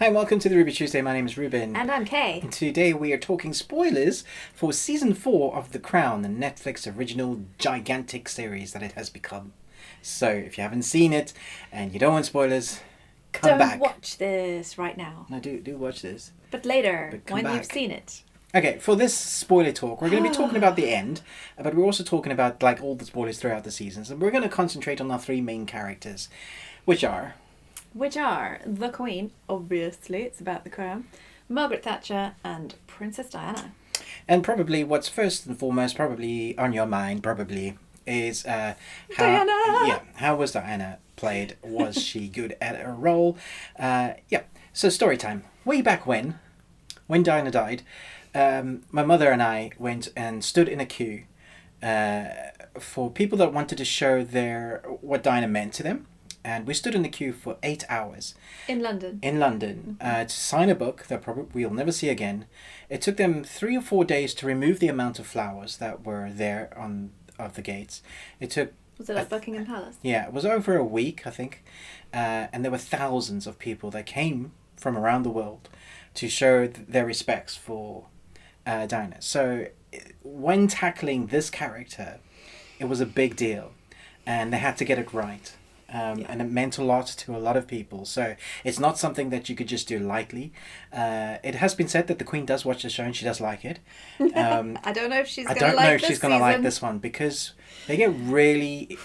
Hi and welcome to the Ruby Tuesday. My name is Ruben. And I'm Kay. And today we are talking spoilers for Season 4 of The Crown, the Netflix original gigantic series that it has become. So if you haven't seen it and you don't want spoilers, come back. Don't watch this right now. No, do watch this. But later, But when back. you've seen it. Okay, for this spoiler talk, we're going to be talking about the end, but we're also talking about like all the spoilers throughout the seasons. And we're going to concentrate on our three main characters, which are... the Queen, obviously, it's about the crown, Margaret Thatcher and Princess Diana. And probably what's first and foremost, probably on your mind, is how Diana! Yeah, how was Diana played? Was she good at her role? So story time. Way back when Diana died, my mother and I went and stood in a queue for people that wanted to show what Diana meant to them. And we stood in the queue for 8 hours. In London. To sign a book that probably we'll never see again. It took them 3 or 4 days to remove the amount of flowers that were there of the gates. It took... Was it at Buckingham Palace? Yeah, it was over a week, I think. And there were thousands of people that came from around the world to show their respects for Diana. So when tackling this character, it was a big deal. And they had to get it right. And it meant a lot to a lot of people. So it's not something that you could just do lightly. It has been said that the Queen does watch the show and she does like it. I don't know if she's going to like this I don't know if she's going to like this one because they get really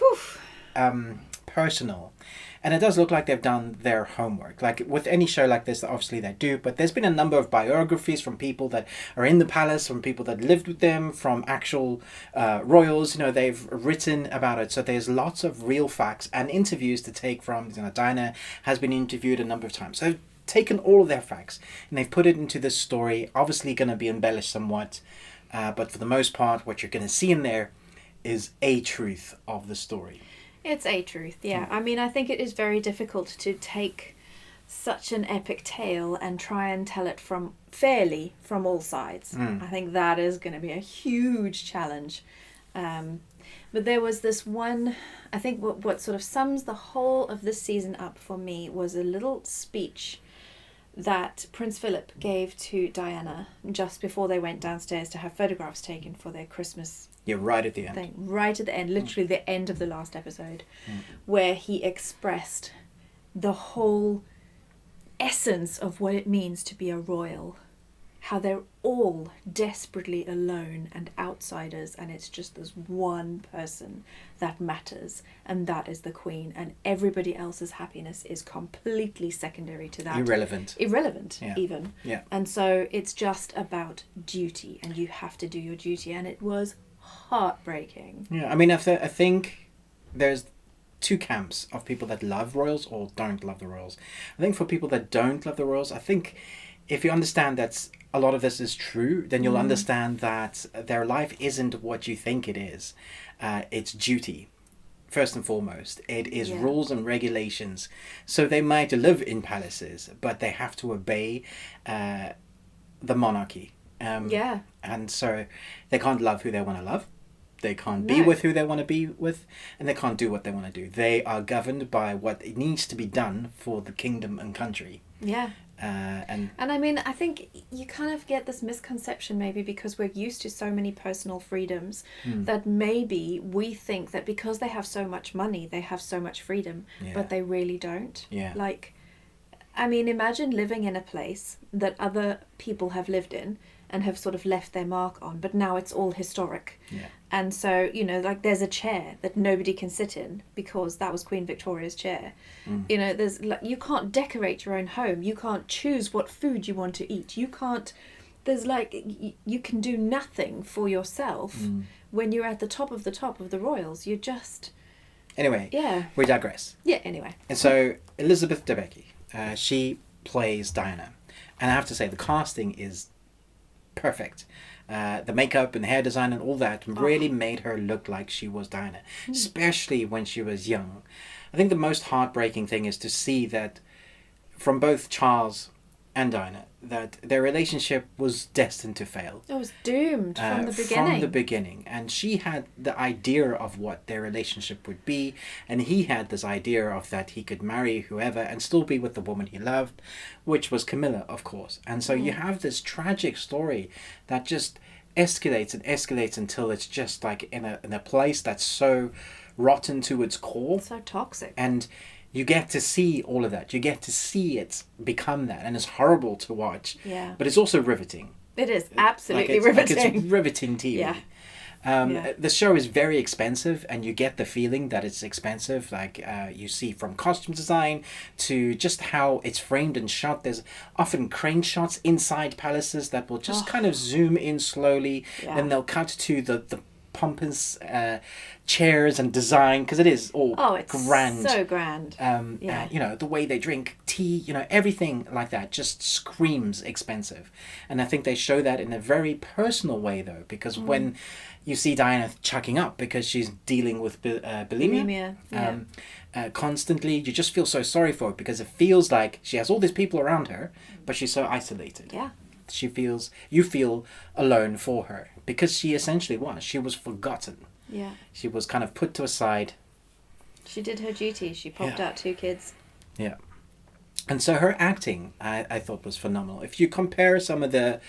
personal. And it does look like they've done their homework. Like with any show like this, obviously they do. But there's been a number of biographies from people that are in the palace, from people that lived with them, from actual royals. You know, they've written about it. So there's lots of real facts and interviews to take from. You know, Diana has been interviewed a number of times. So they've taken all of their facts and they've put it into this story. Obviously going to be embellished somewhat. But for the most part, what you're going to see in there is a truth of the story. It's a truth, yeah. I mean, I think it is very difficult to take such an epic tale and try and tell it fairly from all sides. I think that is going to be a huge challenge. But there was this one, I think what sort of sums the whole of this season up for me was a little speech that Prince Philip gave to Diana just before they went downstairs to have photographs taken for their Christmas right at the end. thing. Right at the end, literally the end of the last episode, where he expressed the whole essence of what it means to be a royal. How they're all desperately alone and outsiders, and it's just this one person that matters, and that is the Queen, and everybody else's happiness is completely secondary to that. Irrelevant, even. Yeah. And so it's just about duty, and you have to do your duty, and it was heartbreaking. Yeah, I mean, I think there's two camps of people that love royals or don't love the royals. I think for people that don't love the royals, I think if you understand that a lot of this is true, then you'll understand that their life isn't what you think it is. It's duty, first and foremost. It is rules and regulations. So they might live in palaces, but they have to obey the monarchy. And so they can't love who they want to love. They can't be with who they want to be with, and they can't do what they want to do. They are governed by what needs to be done for the kingdom and country. Yeah. And I mean, I think you kind of get this misconception maybe because we're used to so many personal freedoms that maybe we think that because they have so much money, they have so much freedom, but they really don't. Yeah. Like, I mean, imagine living in a place that other people have lived in and have sort of left their mark on, but now it's all historic. Yeah. And so, you know, like there's a chair that nobody can sit in because that was Queen Victoria's chair. You know, there's like, you can't decorate your own home. You can't choose what food you want to eat. You can't, there's like, you can do nothing for yourself when you're at the top of the royals. You're just... Anyway, we digress. Yeah, anyway. And so Elizabeth Debicki, she plays Diana. And I have to say, the casting is perfect. The makeup and hair design and all that really made her look like she was Diana, especially when she was young. I think the most heartbreaking thing is to see that from both Charles and Diana, that their relationship was destined to fail. It was doomed from the beginning. From the beginning. And she had the idea of what their relationship would be, and he had this idea of that he could marry whoever and still be with the woman he loved, which was Camilla, of course. And so you have this tragic story that just escalates and escalates until it's just like in a place that's so rotten to its core. So toxic. And you get to see all of that. You get to see it become that. And it's horrible to watch. Yeah. But it's also riveting. It is absolutely riveting. riveting. It's riveting TV. Yeah. The show is very expensive, and you get the feeling that it's expensive. Like you see from costume design to just how it's framed and shot. There's often crane shots inside palaces that will just kind of zoom in slowly. Yeah. Then they'll cut to the pompous chairs and design, because it is all it's grand. so grand. The way they drink tea, everything like that just screams expensive. And I think they show that in a very personal way, though, because when you see Diana chucking up because she's dealing with bulimia. Constantly, you just feel so sorry for her, because it feels like she has all these people around her, but she's so isolated. Yeah. You feel alone for her, because she essentially was. She was forgotten. Yeah. She was kind of put to a side. She did her duty. She popped out 2 kids. Yeah. And so her acting, I thought, was phenomenal. If you compare some of the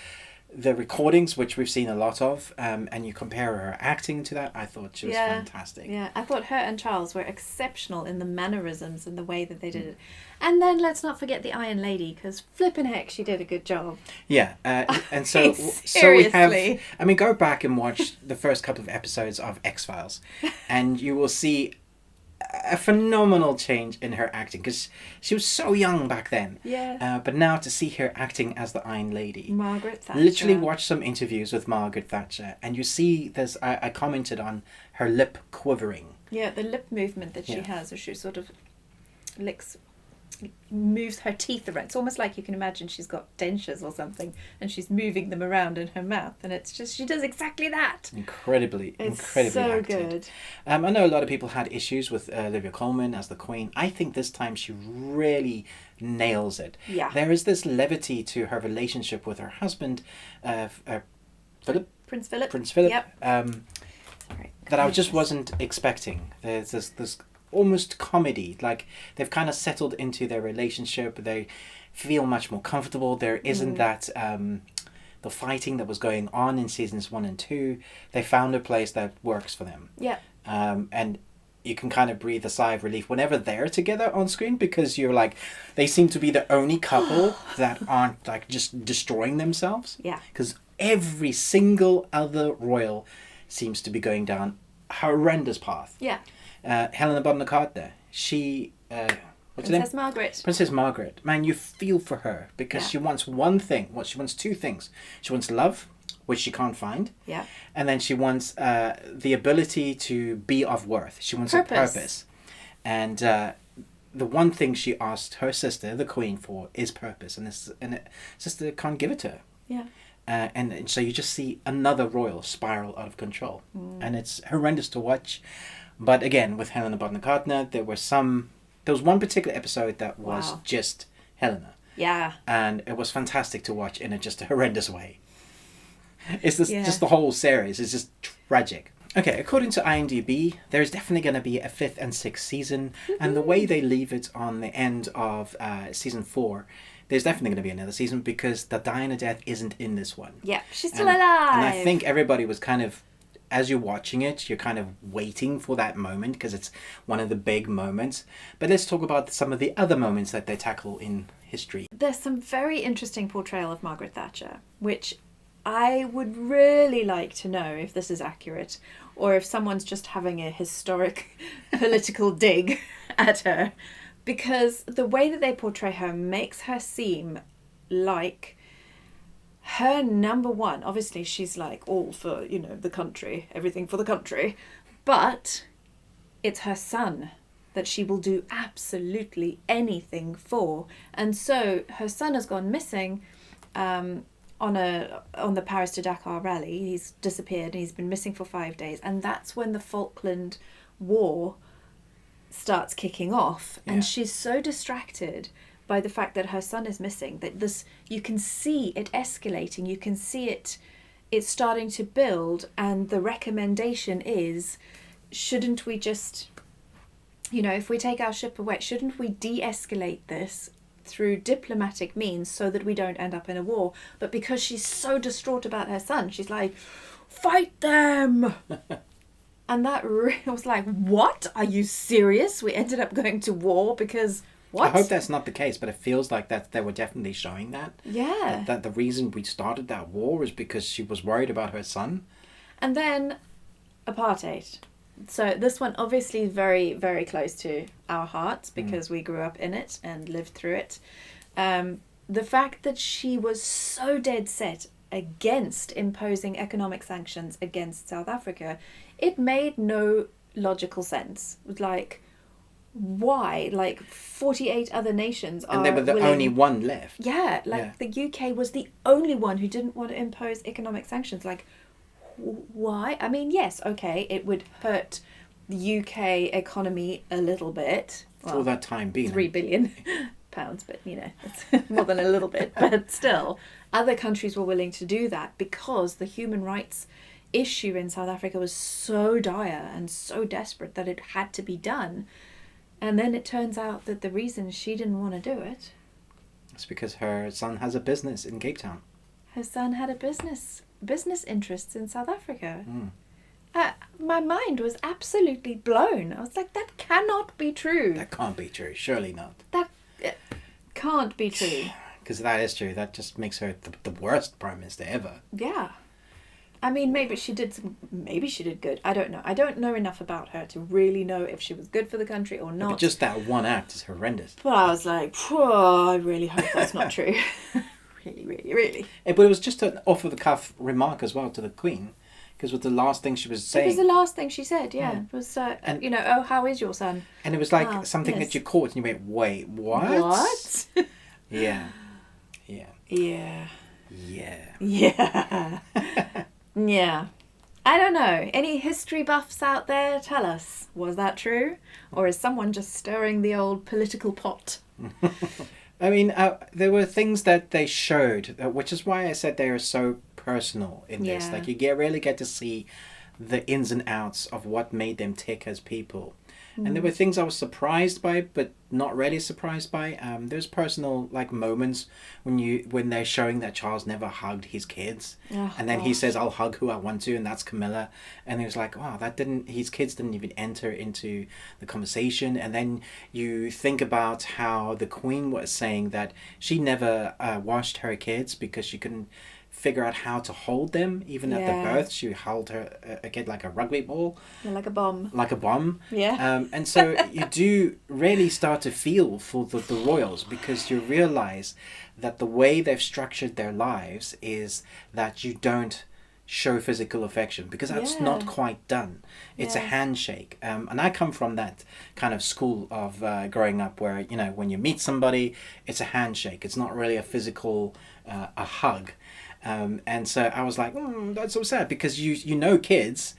recordings, which we've seen a lot of, and you compare her acting to that, I thought she was fantastic. Yeah, I thought her and Charles were exceptional in the mannerisms and the way that they did it. And then let's not forget the Iron Lady, because flippin' heck, she did a good job. Yeah, and so Seriously. we have, go back and watch the first couple of episodes of X-Files, and you will see a phenomenal change in her acting, because she was so young back then. Yeah. But now to see her acting as the Iron Lady. Margaret Thatcher. Literally watch some interviews with Margaret Thatcher, and you see there's, I commented on her lip quivering. Yeah, the lip movement that she has, as she sort of moves her teeth around. It's almost like you can imagine she's got dentures or something, and she's moving them around in her mouth, and it's just, she does exactly that. Incredibly so acted. Good. I know a lot of people had issues with Olivia Colman as the Queen. I think this time she really nails it. Yeah. There is this levity to her relationship with her husband, Philip. Prince Philip. Yep. Sorry. That I just wasn't expecting. There's this almost comedy, like they've kind of settled into their relationship. They feel much more comfortable. There isn't that the fighting that was going on in seasons 1 and 2. They found a place that works for them. Yeah. And you can kind of breathe a sigh of relief whenever they're together on screen, because you're like, they seem to be the only couple that aren't like just destroying themselves. Yeah. Because every single other royal seems to be going down a horrendous path. Yeah. Helena Bonham Carter, she what's her name? Princess Margaret. Man, you feel for her, because she wants one thing. She wants 2 things. She wants love, which she can't find. Yeah. And then she wants the ability to be of worth. She wants a purpose. And the one thing she asked her sister, the Queen, for is purpose, and sister can't give it to her. Yeah. And so you just see another royal spiral out of control, and it's horrendous to watch. But again, with Helena Bonham Carter, there was one particular episode that was just Helena. Yeah. And it was fantastic to watch in just a horrendous way. It's just the whole series is just tragic. Okay, according to IMDb, there's definitely going to be a 5th and 6th season, and the way they leave it on the end of season 4, there's definitely going to be another season, because the Diana death isn't in this one. Yeah, she's still alive. And I think everybody was kind of, as you're watching it, you're kind of waiting for that moment, because it's one of the big moments. But let's talk about some of the other moments that they tackle in history. There's some very interesting portrayal of Margaret Thatcher, which I would really like to know if this is accurate, or if someone's just having a historic political dig at her. Because the way that they portray her makes her seem like her number one. Obviously, she's like all for, the country, everything for the country. But it's her son that she will do absolutely anything for. And so her son has gone missing on the Paris to Dakar rally. He's disappeared, and he's been missing for 5 days. And that's when the Falkland War starts kicking off, and she's so distracted by the fact that her son is missing. That this, you can see it escalating. You can see it's starting to build, and the recommendation is, shouldn't we just, if we take our ship away, shouldn't we de-escalate this through diplomatic means so that we don't end up in a war? But because she's so distraught about her son, she's like, fight them! And that was like, what? Are you serious? We ended up going to war because what? I hope that's not the case, but it feels like that they were definitely showing that. Yeah. That the reason we started that war is because she was worried about her son. And then apartheid. So this one obviously very, very close to our hearts because we grew up in it and lived through it. The fact that she was so dead set against imposing economic sanctions against South Africa, it made no logical sense. It was like, why? Like 48 other nations are, and they were the only one left. Yeah, the UK was the only one who didn't want to impose economic sanctions. Like, why? I mean, yes, okay, it would hurt the UK economy a little bit. For that time being. £3 billion, but it's more than a little bit. But still, other countries were willing to do that because the human rights issue in South Africa was so dire and so desperate that it had to be done. And then it turns out that the reason she didn't want to do it... It's because her son has a business in Cape Town. Her son had a business interests in South Africa. My mind was absolutely blown. I was like, that cannot be true. That can't be true. Surely not. That can't be true. Because that is true. That just makes her the worst Prime Minister ever. Yeah. I mean, maybe she did good. I don't know. I don't know enough about her to really know if she was good for the country or not. But just that one act is horrendous. But I was like, I really hope that's not true. Really, really, really. But it was just an off-the-cuff remark as well to the Queen. Because it was the last thing she was saying. It was the last thing she said, yeah. It was, oh, how is your son? And it was like something that you caught and you went, wait, what? What? Yeah. Yeah. Yeah. I don't know. Any history buffs out there? Tell us. Was that true? Or is someone just stirring the old political pot? I mean, there were things that they showed, which is why I said they are so personal in this. Like, you really get to see the ins and outs of what made them tick as people. And there were things I was surprised by, but not really surprised by. There's personal moments when they're showing that Charles never hugged his kids, and then he says, "I'll hug who I want to," and that's Camilla. And he was like, "Oh, his kids didn't even enter into the conversation." And then you think about how the Queen was saying that she never washed her kids because she couldn't figure out how to hold them. Even at the birth, she held a kid like a rugby ball. Yeah, like a bomb. Yeah. And so you do really start to feel for the royals, because you realize that the way they've structured their lives is that you don't show physical affection, because that's not quite done. It's a handshake. And I come from that kind of school of growing up where, when you meet somebody, it's a handshake. It's not really a physical, a hug. And so I was like, that's so sad, because kids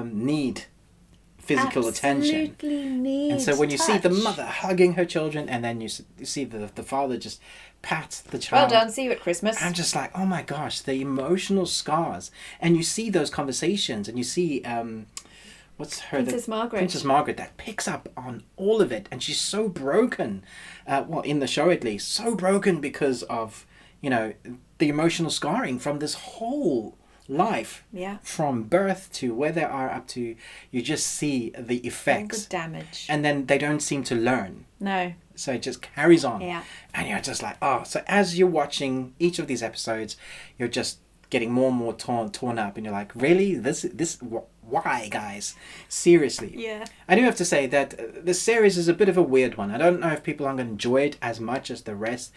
need physical attention. Need and so when you touch. see the mother hugging her children, and then you see the father just pat the child. Well done, see you at Christmas. I'm just like, oh my gosh, the emotional scars. And you see those conversations, and you see what's her Princess Margaret. Princess Margaret, that picks up on all of it, and she's so broken. In the show at least, so broken because of the emotional scarring from this whole life, from birth to where they are up to. You just see the effects, all the damage, and then they don't seem to learn. No. So it just carries on. Yeah. And you're just like, so as you're watching each of these episodes, you're just getting more and more torn up, and you're like, really, this why, guys, seriously. Yeah. I do have to say that this series is a bit of a weird one. I don't know if people are going to enjoy it as much as the rest,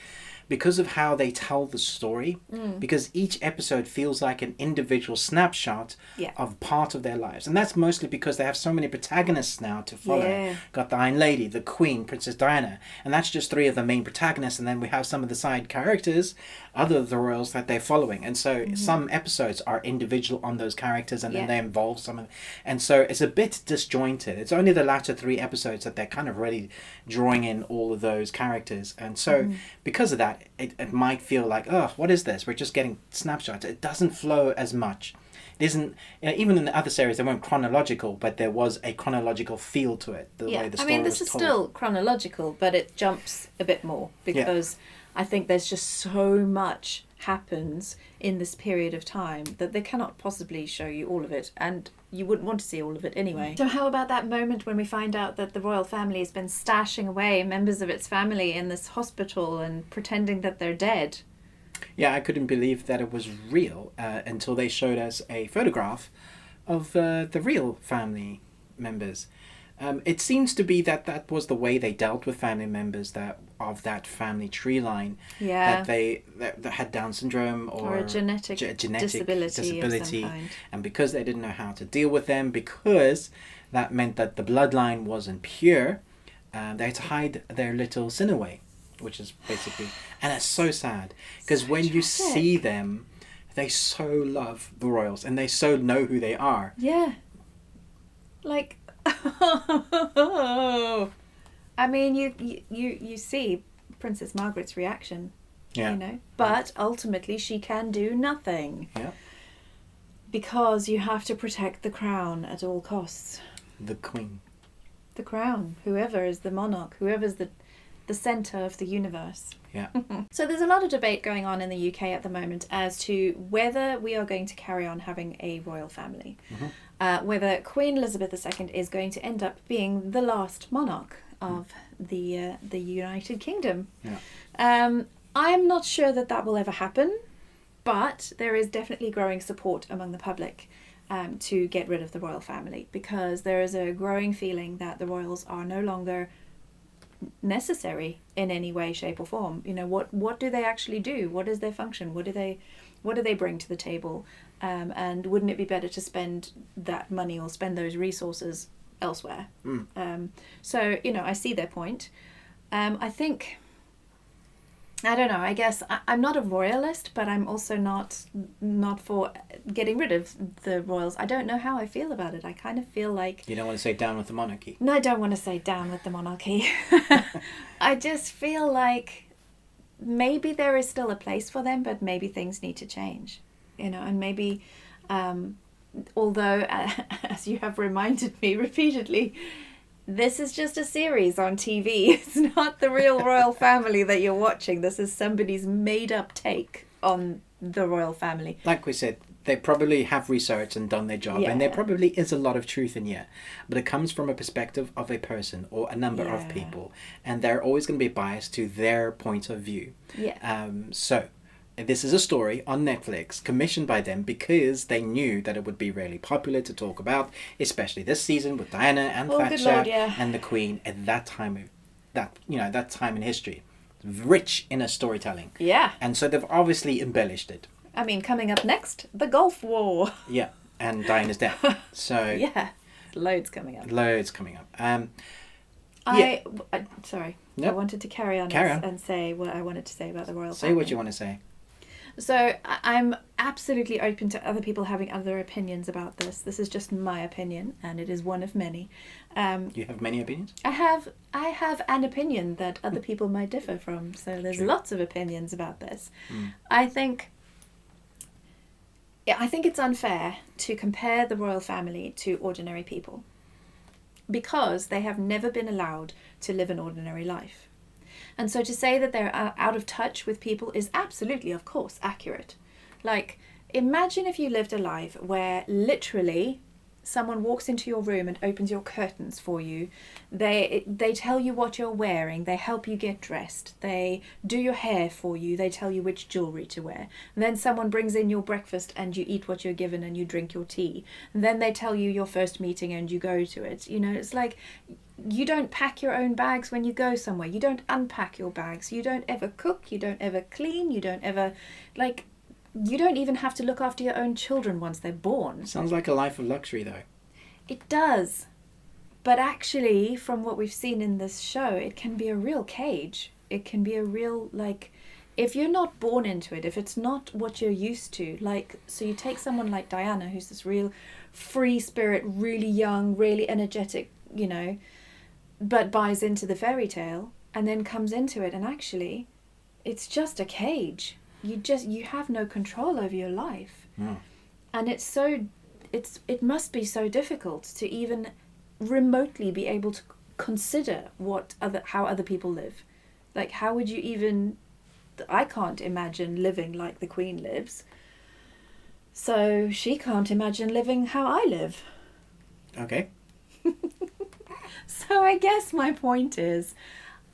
because of how they tell the story, because each episode feels like an individual snapshot Yeah. of part of their lives. And that's mostly because they have so many protagonists now to follow. Yeah. Got the Iron Lady, the Queen, Princess Diana, and that's just three of the main protagonists, and then we have some of the side characters, other of the royals that they're following. And so some episodes are individual on those characters, and then they involve some of, and so it's a bit disjointed. It's only the latter three episodes that they're kind of really drawing in all of those characters, and so because of that, it might feel like, oh, what is this? We're just getting snapshots. It doesn't flow as much. It isn't, even in the other series, they weren't chronological, but there was a chronological feel to it. The way the story was this is told. still chronological, but it jumps a bit more because I think there's just so much happens in this period of time that they cannot possibly show you all of it, and you wouldn't want to see all of it anyway. So how about that moment when we find out that the royal family has been stashing away members of its family in this hospital and pretending that they're dead? Yeah, I couldn't believe that it was real until they showed us a photograph of the real family members. It seems to be that was the way they dealt with family members that of that family tree line. Yeah. That had Down syndrome or a genetic disability of some kind. And because they didn't know how to deal with them, because that meant that the bloodline wasn't pure, they had to hide their little sin away, which is basically, and it's so sad because when you see them, they so love the royals and they so know who they are. Yeah. Like, I mean, you see Princess Margaret's reaction, Yeah. you know, but ultimately she can do nothing. Yeah. Because you have to protect the crown at all costs. The Queen. The crown, whoever is the monarch, whoever's the centre of the universe. Yeah. So there's a lot of debate going on in the UK at the moment as to whether we are going to carry on having a royal family. Whether Queen Elizabeth II is going to end up being the last monarch of the United Kingdom. Yeah. I'm not sure that will ever happen, but there is definitely growing support among the public to get rid of the royal family, because there is a growing feeling that the royals are no longer necessary in any way, shape or form. You know, what do they actually do? What is their function? What do they bring to the table? And wouldn't it be better to spend that money or spend those resources elsewhere? So, you know, I see their point. I think, I don't know, I guess I'm not a royalist, but I'm also not for getting rid of the royals. I don't know how I feel about it. I kind of feel like... You don't want to say down with the monarchy. No, I don't want to say down with the monarchy. I just feel like maybe there is still a place for them, but maybe things need to change. You know, and maybe, although, as you have reminded me repeatedly, this is just a series on TV. It's not the real royal family that you're watching. This is somebody's made-up take on the royal family. Like we said, they probably have researched and done their job, and there probably is a lot of truth in here. But it comes from a perspective of a person or a number of people, and they're always going to be biased to their point of view. So this is a story on Netflix commissioned by them because they knew that it would be really popular to talk about, especially this season with Diana and Thatcher and the Queen at that time that time in history. Rich in a storytelling. Yeah. And so they've obviously embellished it. I mean, coming up next, the Gulf War. Yeah, and Diana's death. So yeah, loads coming up. Sorry. Yep. I wanted to carry on and say what I wanted to say about the royal family. Say what you want to say. So I'm absolutely open to other people having other opinions about this. This is just my opinion, and it is one of many. You have many opinions? I have an opinion that other people might differ from. So there's lots of opinions about this. I think it's unfair to compare the royal family to ordinary people, because they have never been allowed to live an ordinary life. And so to say that they're out of touch with people is absolutely, of course, accurate. Like, imagine if you lived a life where literally someone walks into your room and opens your curtains for you. They tell you what you're wearing. They help you get dressed. They do your hair for you. They tell you which jewelry to wear. And then someone brings in your breakfast and you eat what you're given and you drink your tea. And then they tell you your first meeting and you go to it. You know, it's like you don't pack your own bags when you go somewhere. You don't unpack your bags. You don't ever cook. You don't ever clean. You don't ever, like, you don't even have to look after your own children once they're born. Sounds like a life of luxury, though. It does. But actually, from what we've seen in this show, it can be a real cage. It can be a real, like, if you're not born into it, if it's not what you're used to, like, so you take someone like Diana, who's this real free spirit, really young, really energetic, you know, but buys into the fairy tale and then comes into it, and actually, it's just a cage. You have no control over your life. And it must be so difficult to even remotely be able to consider how other people live. Like, how would you even, I can't imagine living like the Queen lives, so she can't imagine living how I live. Okay. So I guess my point is,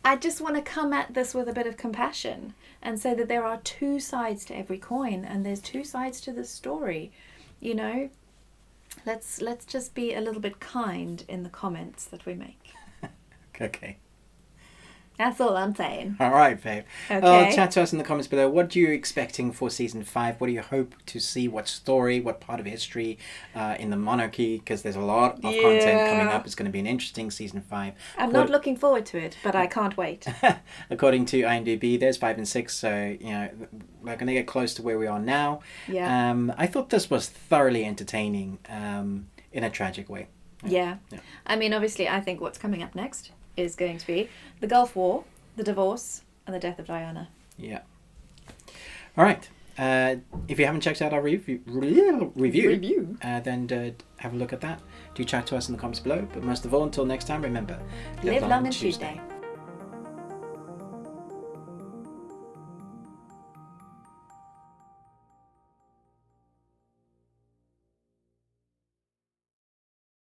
I just want to come at this with a bit of compassion and say that there are two sides to every coin, and there's two sides to the story. You know, let's just be a little bit kind in the comments that we make. Okay. That's all I'm saying. All right, babe. Okay. Chat to us in the comments below. What are you expecting for season 5? What do you hope to see? What story? What part of history in the monarchy? Because there's a lot of content coming up. It's going to be an interesting season 5. I'm not looking forward to it, but I can't wait. According to IMDb, there's 5 and 6, so you know we're going to get close to where we are now. Yeah. I thought this was thoroughly entertaining in a tragic way. Yeah. I mean, obviously, I think what's coming up next is going to be the Gulf War, the divorce, and the death of Diana. Yeah. All right. If you haven't checked out our review, then have a look at that. Do chat to us in the comments below. But most of all, until next time, remember, Live long and Tuesday.